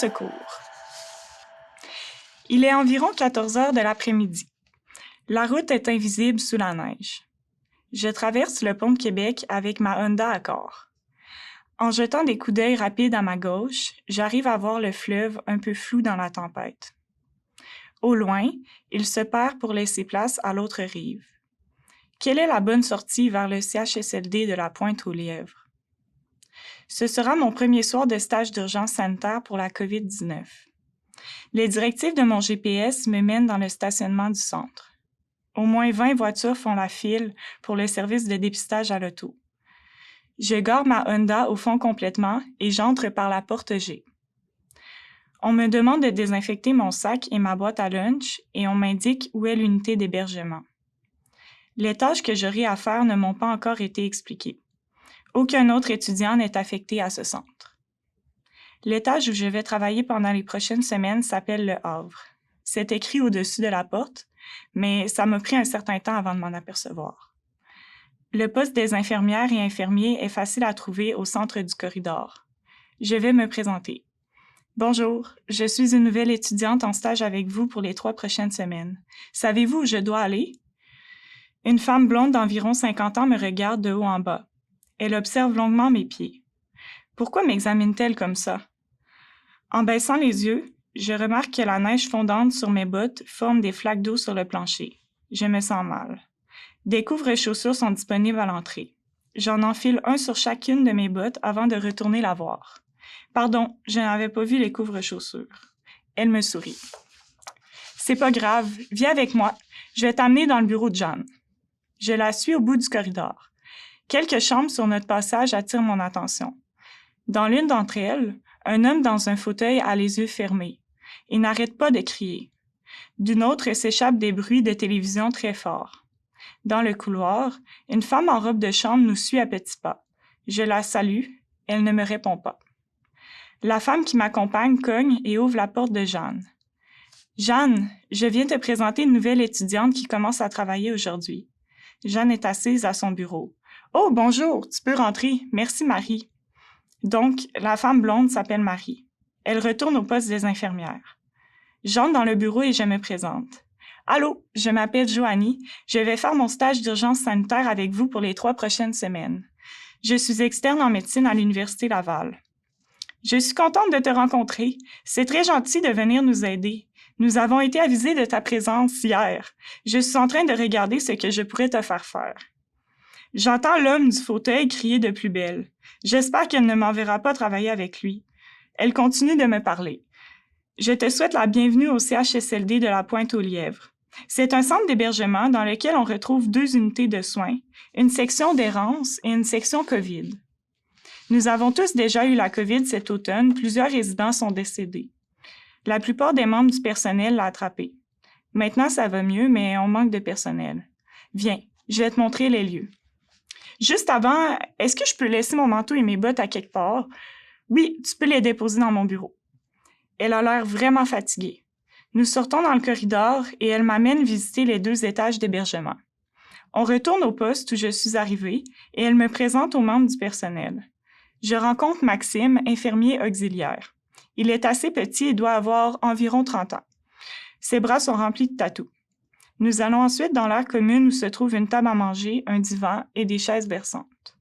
secours. Il est environ 14 heures de l'après-midi. La route est invisible sous la neige. Je traverse le pont de Québec avec ma Honda Accord. En jetant des coups d'œil rapides à ma gauche, j'arrive à voir le fleuve un peu flou dans la tempête. Au loin, il se perd pour laisser place à l'autre rive. Quelle est la bonne sortie vers le CHSLD de la Pointe-aux-Lièvres? Ce sera mon premier soir de stage d'urgence sanitaire pour la COVID-19. Les directives de mon GPS me mènent dans le stationnement du centre. Au moins 20 voitures font la file pour le service de dépistage à l'auto. Je gare ma Honda au fond complètement et j'entre par la porte G. On me demande de désinfecter mon sac et ma boîte à lunch et on m'indique où est l'unité d'hébergement. Les tâches que j'aurai à faire ne m'ont pas encore été expliquées. Aucun autre étudiant n'est affecté à ce centre. L'étage où je vais travailler pendant les prochaines semaines s'appelle Le Havre. C'est écrit au-dessus de la porte, mais ça m'a pris un certain temps avant de m'en apercevoir. Le poste des infirmières et infirmiers est facile à trouver au centre du corridor. Je vais me présenter. Bonjour, je suis une nouvelle étudiante en stage avec vous pour les 3 prochaines semaines. Savez-vous où je dois aller? Une femme blonde d'environ 50 ans me regarde de haut en bas. Elle observe longuement mes pieds. Pourquoi m'examine-t-elle comme ça? En baissant les yeux, je remarque que la neige fondante sur mes bottes forme des flaques d'eau sur le plancher. Je me sens mal. Des couvre-chaussures sont disponibles à l'entrée. J'en enfile un sur chacune de mes bottes avant de retourner la voir. Pardon, je n'avais pas vu les couvre-chaussures. Elle me sourit. C'est pas grave, viens avec moi. Je vais t'amener dans le bureau de Jeanne. Je la suis au bout du corridor. Quelques chambres sur notre passage attirent mon attention. Dans l'une d'entre elles, un homme dans un fauteuil a les yeux fermés. Il n'arrête pas de crier. D'une autre s'échappent des bruits de télévision très forts. Dans le couloir, une femme en robe de chambre nous suit à petits pas. Je la salue, elle ne me répond pas. La femme qui m'accompagne cogne et ouvre la porte de Jeanne. « Jeanne, je viens te présenter une nouvelle étudiante qui commence à travailler aujourd'hui. » Jeanne est assise à son bureau. « Oh, bonjour, tu peux rentrer. Merci, Marie. » Donc, la femme blonde s'appelle Marie. Elle retourne au poste des infirmières. J'entre dans le bureau et je me présente. « Allô, je m'appelle Joanie. Je vais faire mon stage d'urgence sanitaire avec vous pour les 3 prochaines semaines. Je suis externe en médecine à l'Université Laval. Je suis contente de te rencontrer. C'est très gentil de venir nous aider. Nous avons été avisés de ta présence hier. Je suis en train de regarder ce que je pourrais te faire faire. » J'entends l'homme du fauteuil crier de plus belle. J'espère qu'elle ne m'enverra pas travailler avec lui. Elle continue de me parler. Je te souhaite la bienvenue au CHSLD de la Pointe-aux-Lièvres. C'est un centre d'hébergement dans lequel on retrouve 2 unités de soins, une section d'errance et une section COVID. Nous avons tous déjà eu la COVID cet automne, plusieurs résidents sont décédés. La plupart des membres du personnel l'ont attrapé. Maintenant, ça va mieux, mais on manque de personnel. Viens, je vais te montrer les lieux. Juste avant, est-ce que je peux laisser mon manteau et mes bottes à quelque part? Oui, tu peux les déposer dans mon bureau. Elle a l'air vraiment fatiguée. Nous sortons dans le corridor et elle m'amène visiter les 2 étages d'hébergement. On retourne au poste où je suis arrivée et elle me présente aux membres du personnel. Je rencontre Maxime, infirmier auxiliaire. Il est assez petit et doit avoir environ 30 ans. Ses bras sont remplis de tatous. Nous allons ensuite dans l'aire commune où se trouve une table à manger, un divan et des chaises berçantes.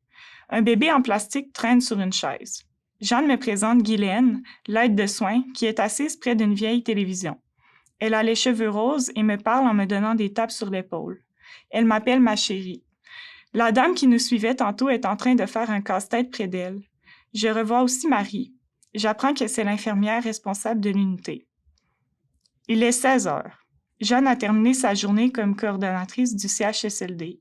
Un bébé en plastique traîne sur une chaise. Jeanne me présente Guylaine, l'aide de soins, qui est assise près d'une vieille télévision. Elle a les cheveux roses et me parle en me donnant des tapes sur l'épaule. Elle m'appelle ma chérie. La dame qui nous suivait tantôt est en train de faire un casse-tête près d'elle. Je revois aussi Marie. J'apprends que c'est l'infirmière responsable de l'unité. Il est 16 heures. Jeanne a terminé sa journée comme coordonnatrice du CHSLD.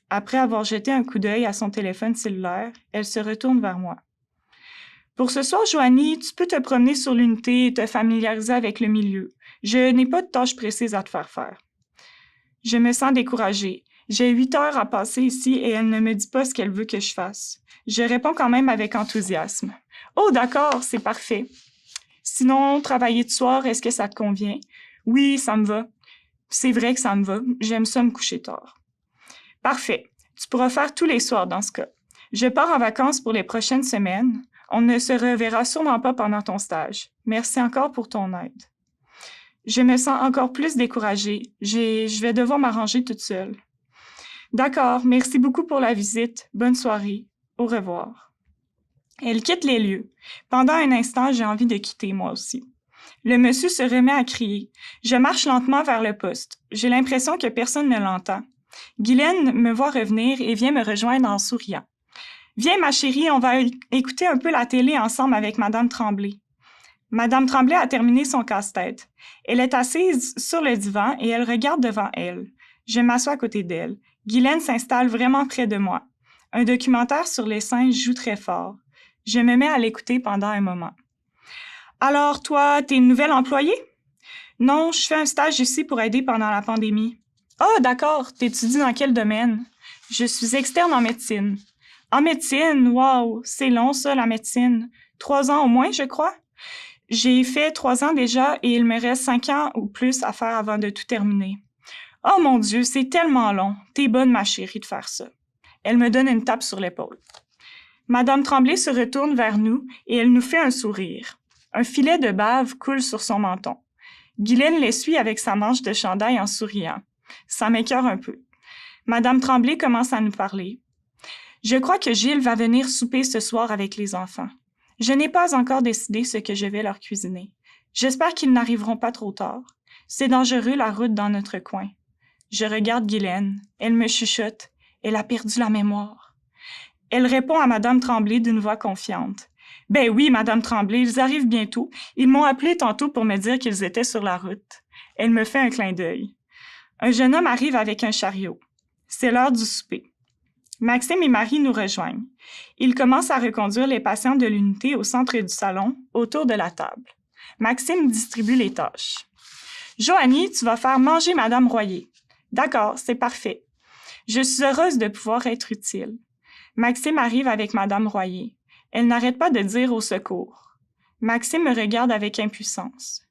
Après avoir jeté un coup d'œil à son téléphone cellulaire, elle se retourne vers moi. « Pour ce soir, Joanie, tu peux te promener sur l'unité et te familiariser avec le milieu. Je n'ai pas de tâches précises à te faire faire. » Je me sens découragée. J'ai 8 heures à passer ici et elle ne me dit pas ce qu'elle veut que je fasse. Je réponds quand même avec enthousiasme. « Oh, d'accord, c'est parfait. Sinon, travailler de soir, est-ce que ça te convient? » « Oui, ça me va. » « C'est vrai que ça me va. J'aime ça me coucher tard. » « Parfait. Tu pourras faire tous les soirs dans ce cas. Je pars en vacances pour les prochaines semaines. On ne se reverra sûrement pas pendant ton stage. Merci encore pour ton aide. Je me sens encore plus découragée. Je vais devoir m'arranger toute seule. D'accord, merci beaucoup pour la visite. Bonne soirée. Au revoir. Elle quitte les lieux. Pendant un instant, j'ai envie de quitter, moi aussi. Le monsieur se remet à crier. Je marche lentement vers le poste. J'ai l'impression que personne ne l'entend. Guylaine me voit revenir et vient me rejoindre en souriant. « Viens, ma chérie, on va écouter un peu la télé ensemble avec Madame Tremblay. » Madame Tremblay a terminé son casse-tête. Elle est assise sur le divan et elle regarde devant elle. Je m'assois à côté d'elle. Guylaine s'installe vraiment près de moi. Un documentaire sur les singes joue très fort. Je me mets à l'écouter pendant un moment. « Alors, toi, t'es une nouvelle employée? »« Non, je fais un stage ici pour aider pendant la pandémie. »« Ah, d'accord. T'étudies dans quel domaine? »« Je suis externe en médecine. »« En médecine? Wow! C'est long, ça, la médecine. 3 ans au moins, je crois. J'ai fait 3 ans déjà et il me reste 5 ans ou plus à faire avant de tout terminer. Oh mon Dieu, c'est tellement long. T'es bonne, ma chérie, de faire ça. » Elle me donne une tape sur l'épaule. Madame Tremblay se retourne vers nous et elle nous fait un sourire. Un filet de bave coule sur son menton. Guylaine l'essuie avec sa manche de chandail en souriant. Ça m'écœure un peu. Madame Tremblay commence à nous parler. « Je crois que Gilles va venir souper ce soir avec les enfants. Je n'ai pas encore décidé ce que je vais leur cuisiner. J'espère qu'ils n'arriveront pas trop tard. C'est dangereux la route dans notre coin. » Je regarde Guylaine. Elle me chuchote. Elle a perdu la mémoire. Elle répond à Madame Tremblay d'une voix confiante. « Ben oui, Madame Tremblay, ils arrivent bientôt. Ils m'ont appelé tantôt pour me dire qu'ils étaient sur la route. » Elle me fait un clin d'œil. Un jeune homme arrive avec un chariot. C'est l'heure du souper. Maxime et Marie nous rejoignent. Ils commencent à reconduire les patients de l'unité au centre du salon, autour de la table. Maxime distribue les tâches. « Joanie, tu vas faire manger Madame Royer. »« D'accord, c'est parfait. » Je suis heureuse de pouvoir être utile. Maxime arrive avec Madame Royer. Elle n'arrête pas de dire au secours. Maxime me regarde avec impuissance.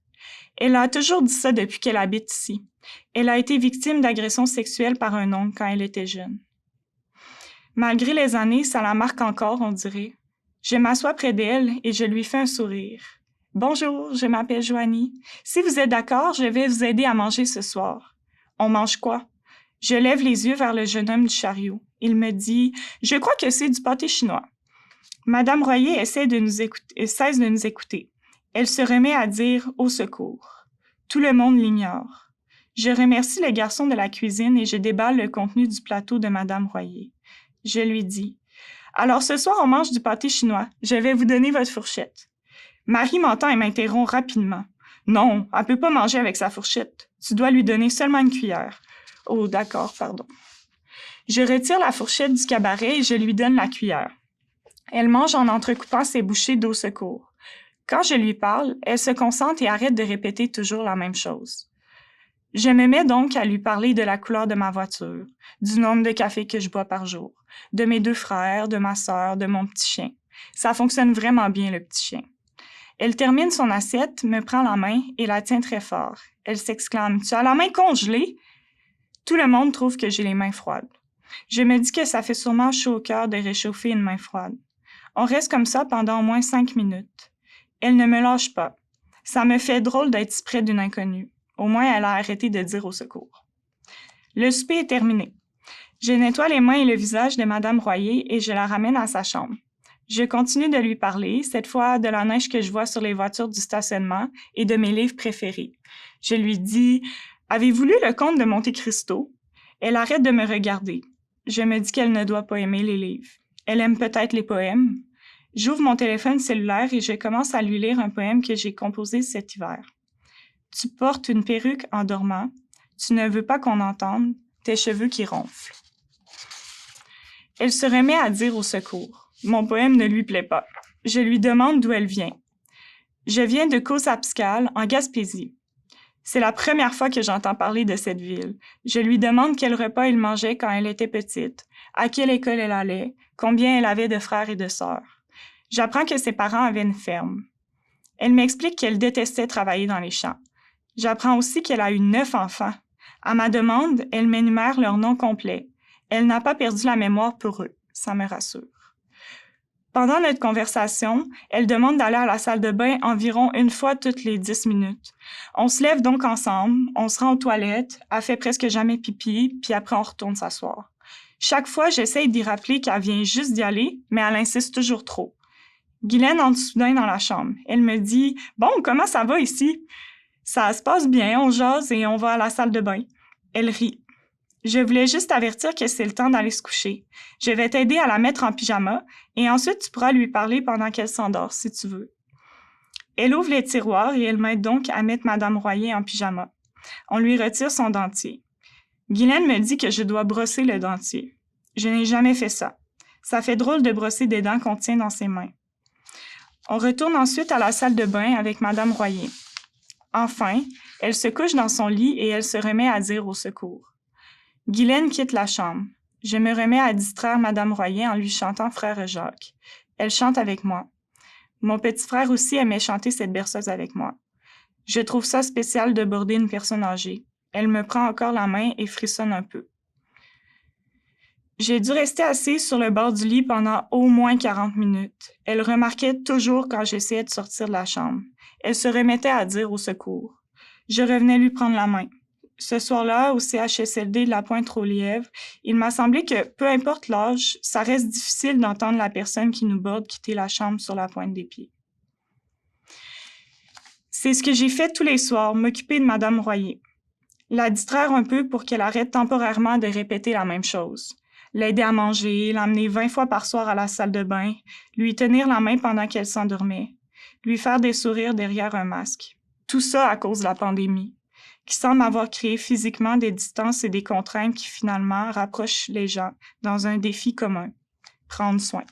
Elle a toujours dit ça depuis qu'elle habite ici. Elle a été victime d'agressions sexuelles par un oncle quand elle était jeune. Malgré les années, ça la marque encore, on dirait. Je m'assois près d'elle et je lui fais un sourire. « Bonjour, je m'appelle Joanie. Si vous êtes d'accord, je vais vous aider à manger ce soir. »« On mange quoi? » Je lève les yeux vers le jeune homme du chariot. Il me dit « Je crois que c'est du pâté chinois. » Madame Royer cesse de nous écouter. Elle se remet à dire « Au secours ». Tout le monde l'ignore. Je remercie le garçon de la cuisine et je déballe le contenu du plateau de Madame Royer. Je lui dis « Alors ce soir, on mange du pâté chinois. Je vais vous donner votre fourchette. » Marie m'entend et m'interrompt rapidement. « Non, elle ne peut pas manger avec sa fourchette. Tu dois lui donner seulement une cuillère. » « Oh, d'accord, pardon. » Je retire la fourchette du cabaret et je lui donne la cuillère. Elle mange en entrecoupant ses bouchées d'au secours. Quand je lui parle, elle se concentre et arrête de répéter toujours la même chose. Je me mets donc à lui parler de la couleur de ma voiture, du nombre de cafés que je bois par jour, de mes 2 frères, de ma sœur, de mon petit chien. Ça fonctionne vraiment bien, le petit chien. Elle termine son assiette, me prend la main et la tient très fort. Elle s'exclame « Tu as la main congelée? » Tout le monde trouve que j'ai les mains froides. Je me dis que ça fait sûrement chaud au cœur de réchauffer une main froide. On reste comme ça pendant au moins 5 minutes. Elle ne me lâche pas. Ça me fait drôle d'être si près d'une inconnue. Au moins, elle a arrêté de dire au secours. Le souper est terminé. Je nettoie les mains et le visage de Madame Royer et je la ramène à sa chambre. Je continue de lui parler, cette fois de la neige que je vois sur les voitures du stationnement et de mes livres préférés. Je lui dis « Avez-vous lu le conte de Monte Cristo? » Elle arrête de me regarder. Je me dis qu'elle ne doit pas aimer les livres. Elle aime peut-être les poèmes. J'ouvre mon téléphone cellulaire et je commence à lui lire un poème que j'ai composé cet hiver. « Tu portes une perruque en dormant. Tu ne veux pas qu'on entende tes cheveux qui ronflent. » Elle se remet à dire au secours. Mon poème ne lui plaît pas. Je lui demande d'où elle vient. Je viens de Cosapiscale, en Gaspésie. C'est la première fois que j'entends parler de cette ville. Je lui demande quel repas il mangeait quand elle était petite, à quelle école elle allait, combien elle avait de frères et de sœurs. J'apprends que ses parents avaient une ferme. Elle m'explique qu'elle détestait travailler dans les champs. J'apprends aussi qu'elle a eu 9 enfants. À ma demande, elle m'énumère leurs noms complets. Elle n'a pas perdu la mémoire pour eux. Ça me rassure. Pendant notre conversation, elle demande d'aller à la salle de bain environ une fois toutes les 10 minutes. On se lève donc ensemble, on se rend aux toilettes, elle fait presque jamais pipi, puis après on retourne s'asseoir. Chaque fois, j'essaye d'y rappeler qu'elle vient juste d'y aller, mais elle insiste toujours trop. Guylaine entre soudain dans la chambre. Elle me dit « Bon, comment ça va ici? » « Ça se passe bien, on jase et on va à la salle de bain. » Elle rit. Je voulais juste t'avertir que c'est le temps d'aller se coucher. Je vais t'aider à la mettre en pyjama et ensuite tu pourras lui parler pendant qu'elle s'endort, si tu veux. Elle ouvre les tiroirs et elle m'aide donc à mettre Madame Royer en pyjama. On lui retire son dentier. Guylaine me dit que je dois brosser le dentier. Je n'ai jamais fait ça. Ça fait drôle de brosser des dents qu'on tient dans ses mains. On retourne ensuite à la salle de bain avec Madame Royer. Enfin, elle se couche dans son lit et elle se remet à dire au secours. Guylaine quitte la chambre. Je me remets à distraire Madame Royer en lui chantant Frère Jacques. Elle chante avec moi. Mon petit frère aussi aimait chanter cette berceuse avec moi. Je trouve ça spécial de border une personne âgée. Elle me prend encore la main et frissonne un peu. J'ai dû rester assise sur le bord du lit pendant au moins 40 minutes. Elle remarquait toujours quand j'essayais de sortir de la chambre. Elle se remettait à dire au secours. Je revenais lui prendre la main. Ce soir-là, au CHSLD de la Pointe-aux-Lièvres, il m'a semblé que, peu importe l'âge, ça reste difficile d'entendre la personne qui nous borde quitter la chambre sur la pointe des pieds. C'est ce que j'ai fait tous les soirs, m'occuper de Madame Royer. La distraire un peu pour qu'elle arrête temporairement de répéter la même chose. L'aider à manger, l'emmener 20 fois par soir à la salle de bain, lui tenir la main pendant qu'elle s'endormait, lui faire des sourires derrière un masque. Tout ça à cause de la pandémie, qui semble avoir créé physiquement des distances et des contraintes qui finalement rapprochent les gens dans un défi commun, prendre soin.